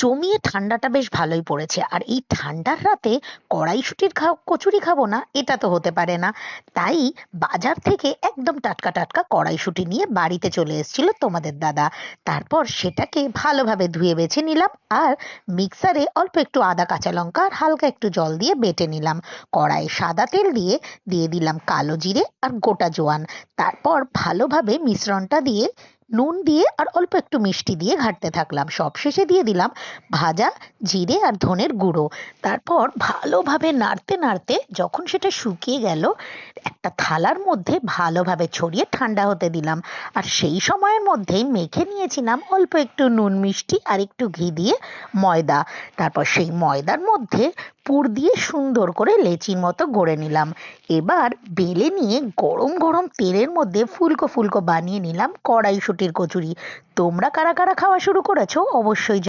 জমিয়ে ঠান্ডাটা বেশ ভালোই পড়েছে, আর এই ঠান্ডার রাতে কড়াইশুঁটির কচুরি খাবো না এটা তো হতে পারে না। তাই বাজার থেকে একদম টাটকা টাটকা কড়াইশুঁটি নিয়ে বাড়িতে চলে এসেছিল তোমাদের দাদা। তারপর সেটাকে ভালোভাবে ধুয়ে বেছে নিলাম, আর মিক্সারে অল্প একটু আদা কাঁচা লঙ্কা আর হালকা একটু জল দিয়ে বেটে নিলাম। কড়াইয়ে সাদা তেল দিয়ে দিয়ে দিলাম কালো জিরে আর গোটা জোয়ান। তারপর ভালোভাবে মিশ্রণটা দিয়ে নুন দিয়ে আর অল্প একটু মিষ্টি দিয়ে ঘাঁটতে থাকলাম। সবশেষে দিয়ে দিলাম ভাজা জিরে আর ধনের গুঁড়ো। তারপর ভালোভাবে নাড়তে নাড়তে যখন সেটা শুকিয়ে গেল, একটা থালার মধ্যে ভালোভাবে ছড়িয়ে ঠান্ডা হতে দিলাম। আর সেই সময়ের মধ্যেই মেখে নিয়েছিলাম অল্প একটু নুন মিষ্টি আর একটু ঘি দিয়ে ময়দা। তারপর সেই ময়দার মধ্যে পুর দিয়ে সুন্দর করে লেচির মতো গড়ে নিলাম। এবার বেলে নিয়ে গরম গরম তেলের মধ্যে ফুলকো ফুলকো বানিয়ে নিলাম কড়াইশুঁটির কচুরি। তোমরা কারা কারা খাওয়া শুরু করেছো অবশ্যই